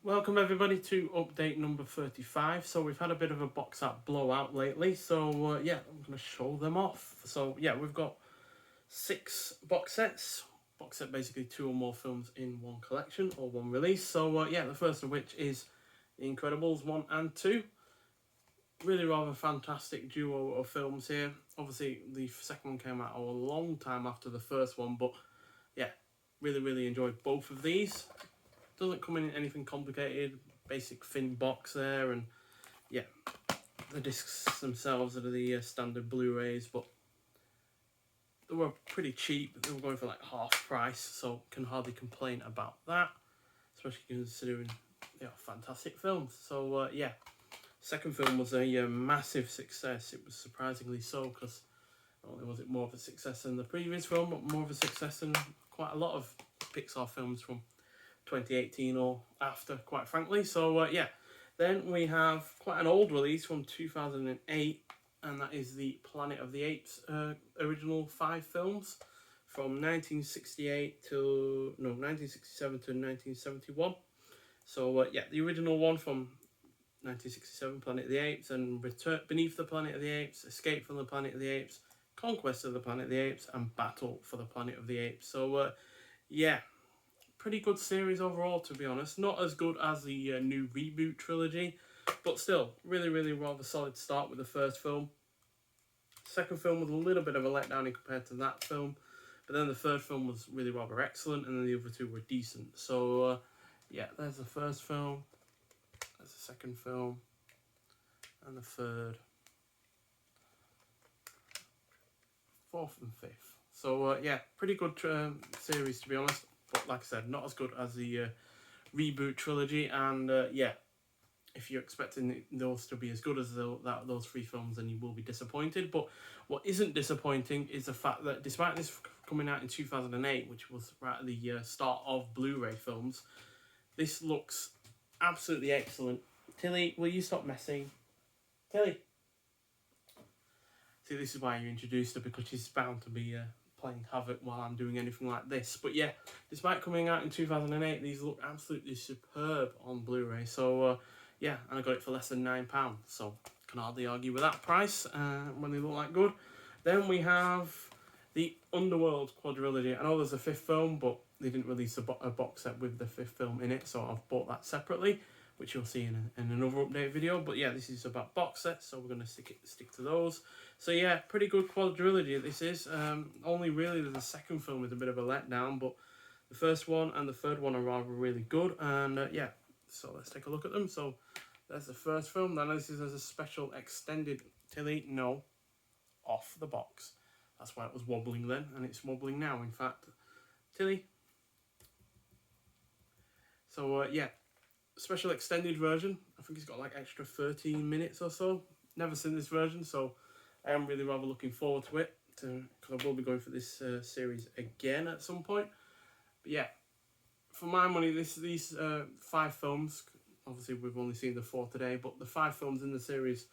Welcome everybody to update number 35. So we've had a bit of a box art blowout lately, so yeah, I'm going to show them off. So yeah, we've got 6 box sets. Box set basically 2 or more films in one collection or one release. So yeah, the first of which is The Incredibles 1 and 2. Really rather fantastic duo of films here. Obviously the second one came out a long time after the first one, but yeah, really enjoyed both of these. Doesn't come in anything complicated, basic thin box there, and yeah, the discs themselves are the standard Blu-rays, but they were pretty cheap. They were going for like half price, so can hardly complain about that, especially considering fantastic films. So yeah, second film was a massive success. It was surprisingly so, because not only was it more of a success than the previous film, but more of a success than quite a lot of Pixar films from 2018 or after, quite frankly. So yeah, then we have quite an old release from 2008, and that is the Planet of the Apes original 5 films from 1967 to 1971. So yeah, the original one from 1967, Planet of the Apes, and Return Beneath the Planet of the Apes, Escape from the Planet of the Apes, Conquest of the Planet of the Apes, and Battle for the Planet of the Apes. So yeah, pretty good series overall, to be honest. Not as good as the new reboot trilogy, but still really rather solid start with the first film. Second film was a little bit of a letdown in compared to that film, but then the third film was really rather excellent, and then the other 2 were decent. So yeah, there's the first film, there's the second film, and the third, fourth and fifth. So yeah, pretty good series, to be honest, but like I said, not as good as the reboot trilogy. And yeah, if you're expecting those to be as good as those 3 films, then you will be disappointed. But what isn't disappointing is the fact that despite this coming out in 2008, which was right at the start of Blu-ray films, this looks absolutely excellent. Tilly, will you stop messing? Tilly! See, this is why you introduced her, because she's bound to be playing havoc while I'm doing anything like this. But yeah, despite coming out in 2008, these look absolutely superb on Blu-ray. So yeah, and I got it for less than £9, so can hardly argue with that price when they look like good. Then we have the Underworld quadrilogy. I know there's a 5th film, but they didn't release a box set with the 5th film in it, so I've bought that separately, which you'll see in another update video. But yeah, this is about box sets, so we're going to stick to those. So yeah, pretty good quadrilogy this is. Only really the second film is a bit of a letdown, but the first one and the third one are rather really good. And yeah, so let's take a look at them. So there's the first film. Then this is as a special extended. Tilly, no, off the box. That's why it was wobbling then, and it's wobbling now, in fact. Tilly. So yeah, special extended version. I think it's got like extra 13 minutes or so. Never seen this version, so I am really rather looking forward to it, because I will be going for this series again at some point. But yeah, for my money, these 5 films, obviously we've only seen the 4 today, but the 5 films in the series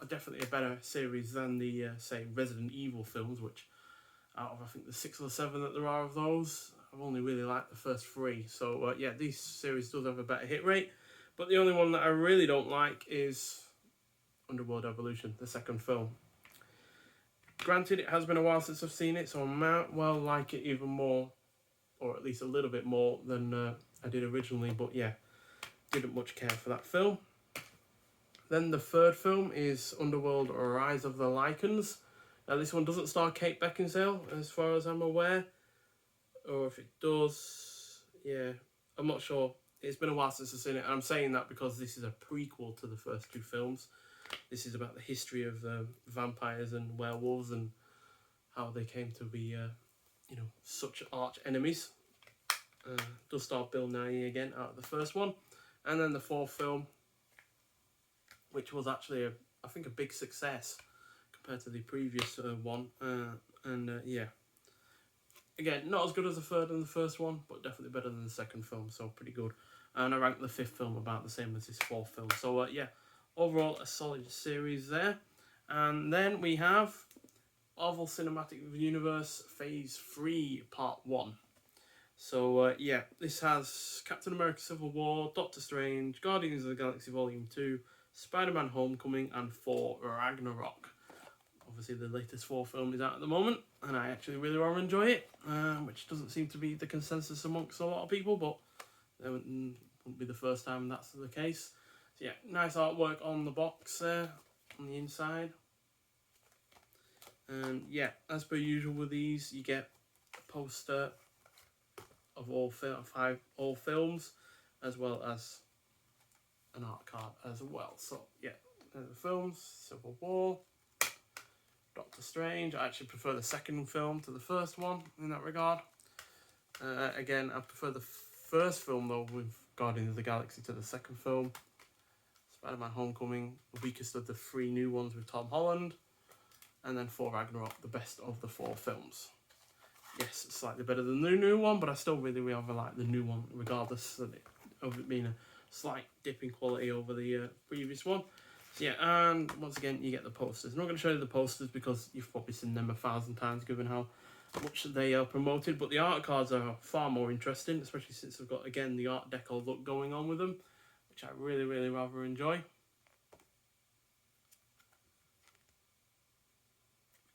are definitely a better series than the say Resident Evil films, which out of I think the 6 or 7 that there are of those, I've only really liked the first 3. So yeah, this series does have a better hit rate, but the only one that I really don't like is Underworld Evolution, the second film. Granted, it has been a while since I've seen it, so I might well like it even more, or at least a little bit more than I did originally. But yeah, didn't much care for that film. Then the third film is Underworld Rise of the Lycans. Now this one doesn't star Kate Beckinsale, as far as I'm aware, or if it does, yeah, I'm not sure. It's been a while since I've seen it, and I'm saying that because this is a prequel to the first 2 films. This is about the history of vampires and werewolves and how they came to be, such arch enemies. Does star Bill Nighy again out of the first one. And then the 4th film, which was actually, I think, a big success compared to the previous one. Yeah, again, not as good as the third and the first one, but definitely better than the second film, so pretty good. And I rank the 5th film about the same as this 4th film. So yeah, overall a solid series there. And then we have Marvel Cinematic Universe Phase 3 Part 1. So yeah, this has Captain America Civil War, Doctor Strange, Guardians of the Galaxy Volume 2, Spider-Man Homecoming, and Thor Ragnarok. Obviously the latest Thor film is out at the moment, and I actually really want to enjoy it, which doesn't seem to be the consensus amongst a lot of people, but it wouldn't be the first time that's the case. So yeah, nice artwork on the box there, on the inside. And yeah, as per usual with these, you get a poster of all films, as well as an art card as well. So yeah, there's the films: Civil War, Doctor Strange. I actually prefer the second film to the first one in that regard. Again, I prefer the first film though with Guardians of the Galaxy to the second film. Spider-Man Homecoming, the weakest of the three new ones with Tom Holland, and then Thor Ragnarok, the best of the four films. Yes, it's slightly better than the new one, but I still really rather like the new one, regardless of it being a slight dip in quality over the previous one. So yeah, and once again, you get the posters. I'm not going to show you the posters because you've probably seen them 1,000 times, given how much they are promoted. But the art cards are far more interesting, especially since they've got, again, the Art Deco look going on with them, which I really, really rather enjoy.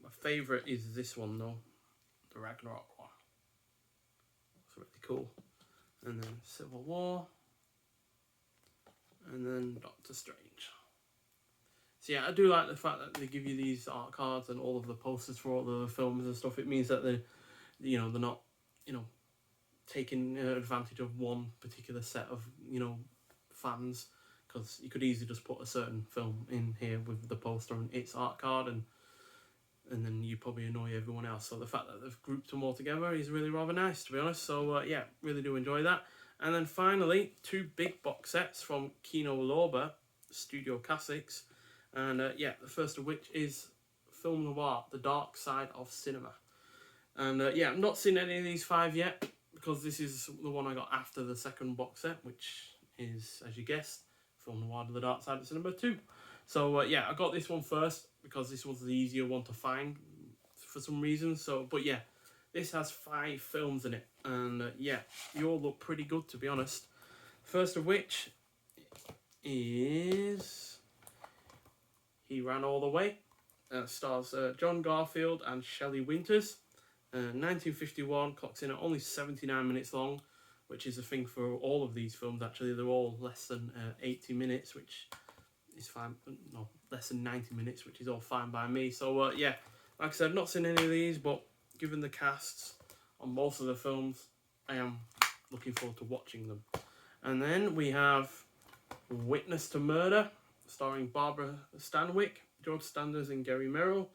My favourite is this one, though. The Ragnarok one. It's really cool. And then Civil War. And then Doctor Strange. So yeah, I do like the fact that they give you these art cards and all of the posters for all the films and stuff. It means that they're not, taking advantage of one particular set of, fans. Because you could easily just put a certain film in here with the poster and its art card, and then you probably annoy everyone else. So the fact that they've grouped them all together is really rather nice, to be honest. So yeah, really do enjoy that. And then finally, 2 big box sets from Kino Lorber Studio Classics. And yeah, the first of which is Film Noir, The Dark Side of Cinema. And yeah, I've not seen any of these 5 yet, because this is the one I got after the second box set, which is, as you guessed, Film Noir, The Dark Side of Cinema 2. So yeah, I got this one first because this was the easier one to find for some reason. So, but yeah, this has 5 films in it, and yeah, you all look pretty good, to be honest. First of which is He Ran All the Way. Stars John Garfield and Shelley Winters. 1951, clocks in at only 79 minutes long, which is a thing for all of these films. Actually, they're all less than 80 minutes, which is fine. No, less than 90 minutes, which is all fine by me. So yeah, like I said, I've not seen any of these, but given the casts on most of the films, I am looking forward to watching them. And then we have Witness to Murder, starring Barbara Stanwyck, George Standers, and Gary Merrill.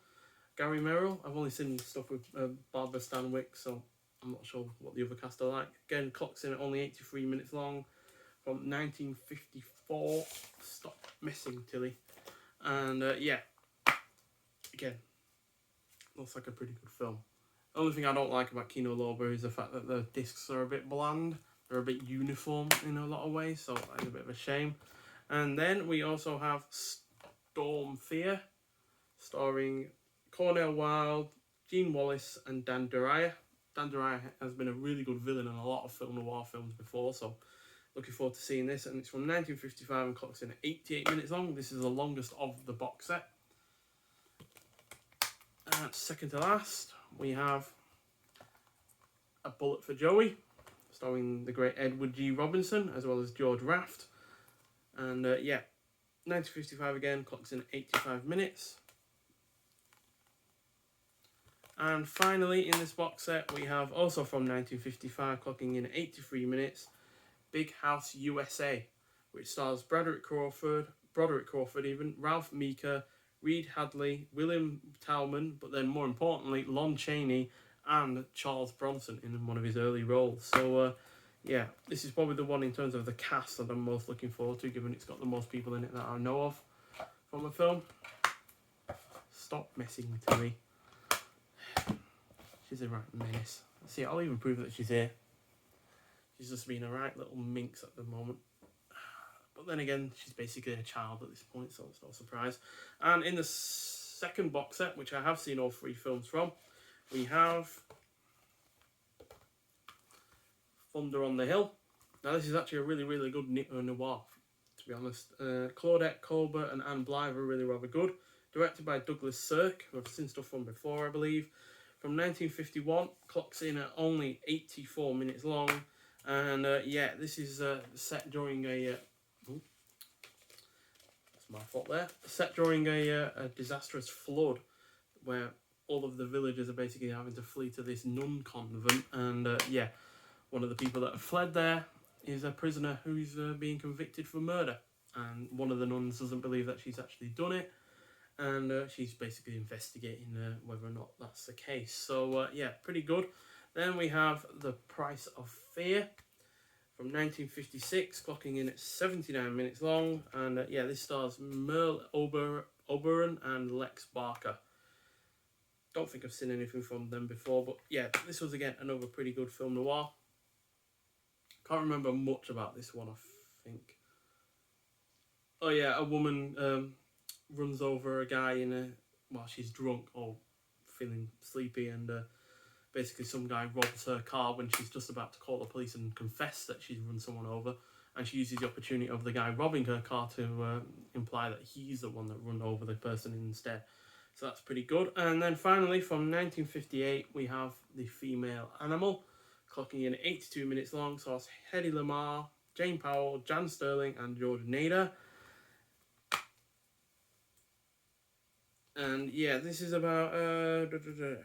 I've only seen stuff with Barbara Stanwyck, so I'm not sure what the other cast are like. Again, clocks in at only 83 minutes long, from 1954. Stop messing, Tilly. And yeah, again, looks like a pretty good film. The only thing I don't like about Kino Lorber is the fact that the discs are a bit bland. They're a bit uniform in a lot of ways, so that's a bit of a shame. And then we also have Storm Fear, starring Cornel Wilde, Gene Wallace, and Dan Dariah. Dan Dariah has been a really good villain in a lot of film noir films before, so looking forward to seeing this. And it's from 1955 and clocks in at 88 minutes long. This is the longest of the box set. And second to last, we have A Bullet for Joey, starring the great Edward G. Robinson, as well as George Raft. And yeah, 1955 again, clocks in 85 minutes. And finally, in this box set, we have, also from 1955, clocking in 83 minutes, Big House USA, which stars Broderick Crawford, Ralph Meeker, Reed Hadley, William Talman, but then more importantly, Lon Chaney and Charles Bronson in one of his early roles. So yeah, this is probably the one in terms of the cast that I'm most looking forward to, given it's got the most people in it that I know of from a film. Stop messing with me. She's a right menace. See, I'll even prove that she's here. She's just been a right little minx at the moment. But then again, she's basically a child at this point, so it's no surprise. And in the second box set, which I have seen all 3 films from, we have Thunder on the Hill. Now this is actually a really, really good noir, to be honest. Claudette Colbert and Anne Blythe are really rather good. Directed by Douglas Sirk, who I've seen stuff from before, I believe. From 1951, clocks in at only 84 minutes long. And yeah, this is set during a... that's my fault there. Set during a disastrous flood where all of the villagers are basically having to flee to this nun convent. And yeah, one of the people that have fled there is a prisoner who's being convicted for murder. And one of the nuns doesn't believe that she's actually done it. And she's basically investigating whether or not that's the case. So yeah, pretty good. Then we have The Price of Fear from 1956, clocking in at 79 minutes long. And yeah, this stars Merle Oberon and Lex Barker. Don't think I've seen anything from them before, but yeah, this was again another pretty good film noir. Can't remember much about this one, I think. Oh yeah, a woman runs over a guy while she's drunk or feeling sleepy, and basically some guy robs her car when she's just about to call the police and confess that she's run someone over, and she uses the opportunity of the guy robbing her car to imply that he's the one that run over the person instead. So that's pretty good. And then finally, from 1958, we have The Female Animal, clocking in 82 minutes long. So it's Hedy Lamarr, Jane Powell, Jan Sterling, and George Nader. And yeah, this is about an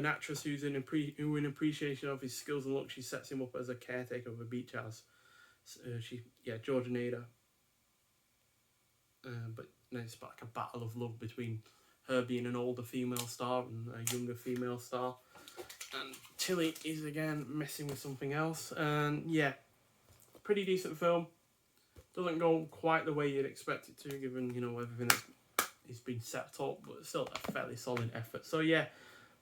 actress who's in appreciation of his skills and look, she sets him up as a caretaker of a beach house. George Nader. But it's like a battle of love between her being an older female star and a younger female star. And Tilly is again messing with something else. And yeah, pretty decent film. Doesn't go quite the way you'd expect it to, given, you know, everything that's been set up, but still a fairly solid effort. So yeah,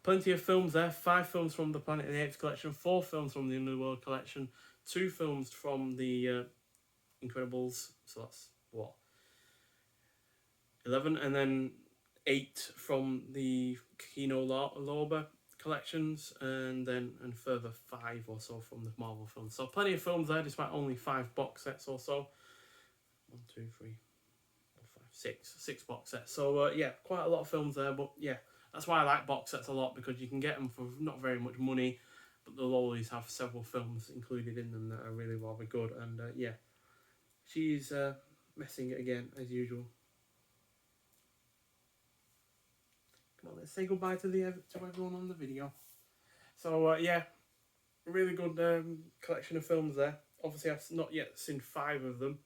plenty of films there. 5 films from the Planet of the Apes collection, 4 films from the Underworld collection, 2 films from the Incredibles. So that's what, 11, and then 8 from the Kino Lorber collections, and then further 5 or so from the Marvel films. So plenty of films there, despite only 5 box sets or so. 1, 2, 3, 4, 5, 6 box sets. So yeah, quite a lot of films there. But yeah, that's why I like box sets a lot, because you can get them for not very much money, but they'll always have several films included in them that are really rather good. And yeah, she's messing it again as usual. Come on, let's say goodbye to everyone on the video. So yeah, really good collection of films there. Obviously, I've not yet seen 5 of them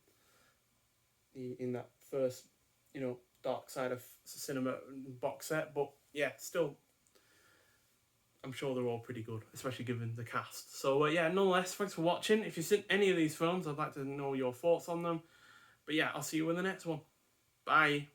in that first, you know, Dark Side of Cinema box set, but yeah, still, I'm sure they're all pretty good, especially given the cast. So yeah, nonetheless, thanks for watching. If you've seen any of these films, I'd like to know your thoughts on them. But yeah, I'll see you in the next one. Bye.